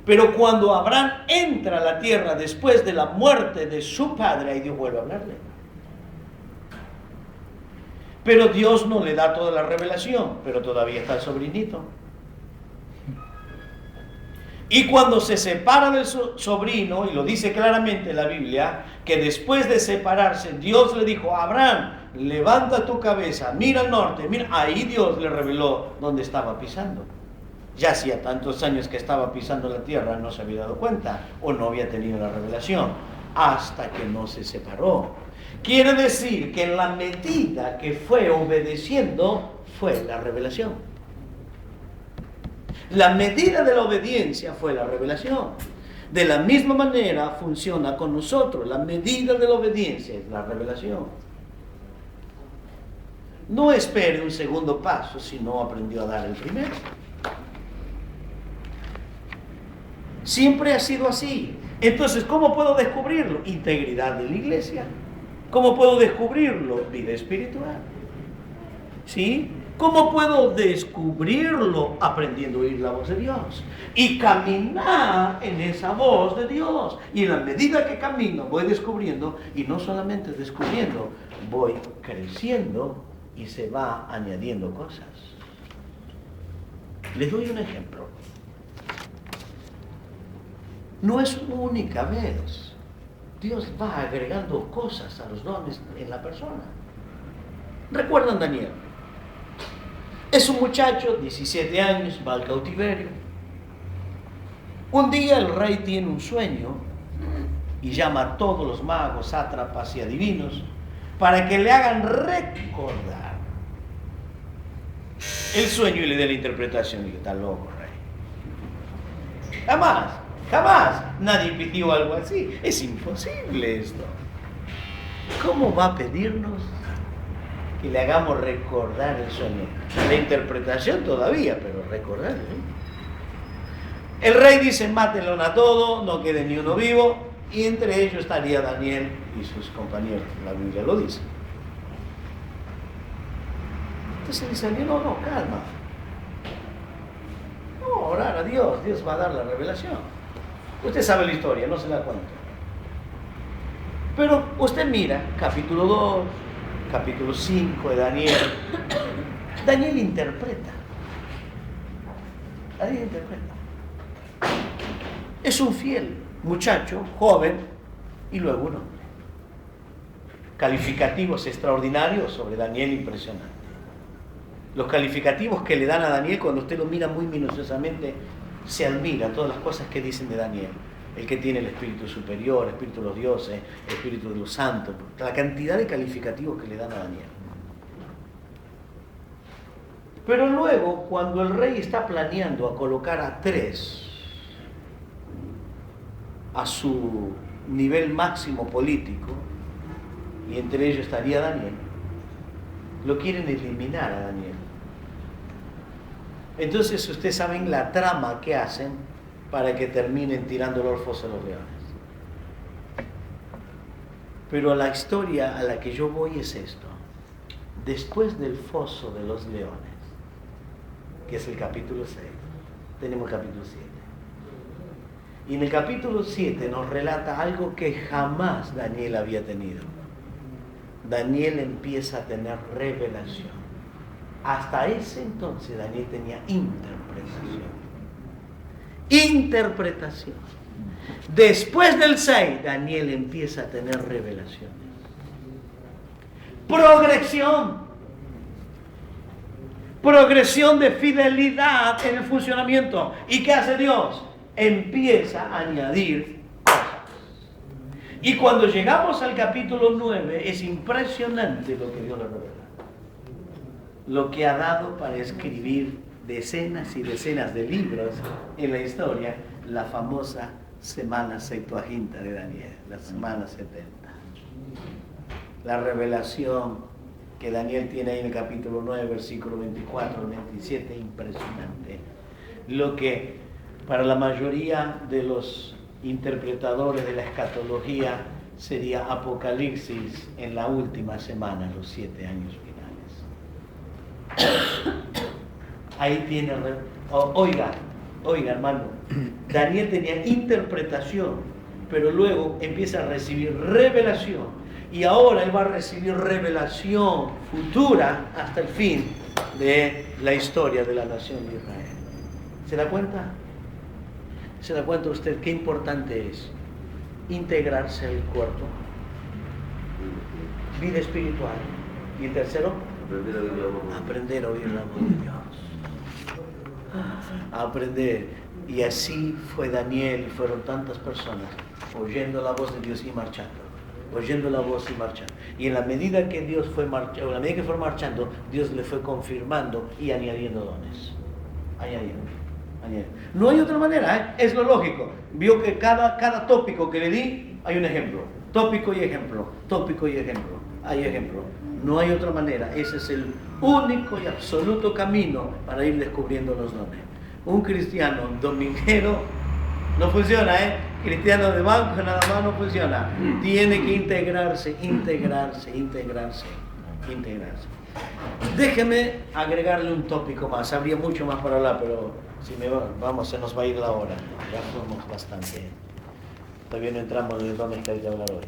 Pero cuando Abraham entra a la tierra después de la muerte de su padre, ahí Dios vuelve a hablarle. Pero Dios no le da toda la revelación, pero todavía está el sobrinito. Y cuando se separa del sobrino, y lo dice claramente la Biblia, que después de separarse, Dios le dijo: Abraham, levanta tu cabeza, mira al norte, mira. Ahí Dios le reveló dónde estaba pisando. Ya hacía tantos años que estaba pisando la tierra, no se había dado cuenta, o no había tenido la revelación, hasta que no se separó. Quiere decir que en la medida que fue obedeciendo, fue la revelación. La medida de la obediencia fue la revelación. De la misma manera funciona con nosotros. La medida de la obediencia es la revelación. No espere un segundo paso si no aprendió a dar el primero. Siempre ha sido así. Entonces, ¿cómo puedo descubrirlo? Integridad de la iglesia. ¿Cómo puedo descubrirlo? Vida espiritual. ¿Sí? ¿Cómo puedo descubrirlo? Aprendiendo a oír la voz de Dios y caminar en esa voz de Dios. Y en la medida que camino voy descubriendo, y no solamente descubriendo, voy creciendo y se va añadiendo cosas. Les doy un ejemplo. No es única vez. Dios va agregando cosas a los dones en la persona. ¿Recuerdan Daniel? Es un muchacho, 17 años, va al cautiverio. Un día el rey tiene un sueño y llama a todos los magos, sátrapas y adivinos para que le hagan recordar el sueño y le dé la interpretación. Y está loco, rey. Jamás nadie pidió algo así. Es imposible esto. ¿Cómo va a pedirnos que le hagamos recordar el sueño? La interpretación todavía, pero recordar, ¿eh? El rey dice, mátenlo a todos, no quede ni uno vivo, y entre ellos estaría Daniel y sus compañeros. La Biblia lo dice. Entonces dice, no, calma. No, orar a Dios, Dios va a dar la revelación. Usted sabe la historia, no se la cuento. Pero usted mira, capítulo 2, capítulo 5 de Daniel. Daniel interpreta. Es un fiel muchacho, joven, y luego un hombre. Calificativos extraordinarios sobre Daniel, impresionante. Los calificativos que le dan a Daniel, cuando usted lo mira muy minuciosamente, se admira todas las cosas que dicen de Daniel. El que tiene el espíritu superior, el espíritu de los dioses, el espíritu de los santos, la cantidad de calificativos que le dan a Daniel. Pero luego, cuando el rey está planeando a colocar a 3 a su nivel máximo político, y entre ellos estaría Daniel, lo quieren eliminar a Daniel. Entonces ustedes saben la trama que hacen para que terminen tirándolo al foso de los leones. Pero la historia a la que yo voy es esto. Después del foso de los leones, que es el capítulo 6, tenemos el capítulo 7. Y en el capítulo 7 nos relata algo que jamás Daniel había tenido. Daniel empieza a tener revelación. Hasta ese entonces Daniel tenía interpretación. Después del 6, Daniel empieza a tener revelaciones. Progresión de fidelidad en el funcionamiento. ¿Y qué hace Dios? Empieza a añadir cosas. Y cuando llegamos al capítulo 9, es impresionante lo que Dios le revela. Lo que ha dado para escribir decenas y decenas de libros en la historia, la famosa semana Septuaginta de Daniel, la semana 70. La revelación que Daniel tiene ahí en el capítulo 9, versículo 24, 27, impresionante. Lo que para la mayoría de los interpretadores de la escatología sería Apocalipsis en la última semana, los 7 años finales. Ahí tiene, oiga hermano, Daniel tenía interpretación, pero luego empieza a recibir revelación, y ahora él va a recibir revelación futura hasta el fin de la historia de la nación de Israel. ¿Se da cuenta? ¿Se da cuenta usted qué importante es integrarse al cuerpo? Vida espiritual. Y el tercero, aprender a oír la voz de Dios. Aprender. Y así fue Daniel, y fueron tantas personas oyendo la voz de Dios y marchando. Oyendo la voz y marchando. Y en la medida que Dios fue marchando, en la medida que fue marchando, Dios le fue confirmando y añadiendo dones. Añadiendo. No hay otra manera, es lo lógico. Vio que cada tópico que le di, hay un ejemplo. Tópico y ejemplo. Tópico y ejemplo. Hay ejemplo. No hay otra manera. Ese es el único y absoluto camino para ir descubriendo los dones. Un cristiano dominguero no funciona, Cristiano de banco nada más no funciona. Tiene que integrarse. Déjeme agregarle un tópico más. Habría mucho más para hablar, pero si se nos va a ir la hora. Ya fuimos bastante. Todavía no entramos en el dónde hay que hablar hoy.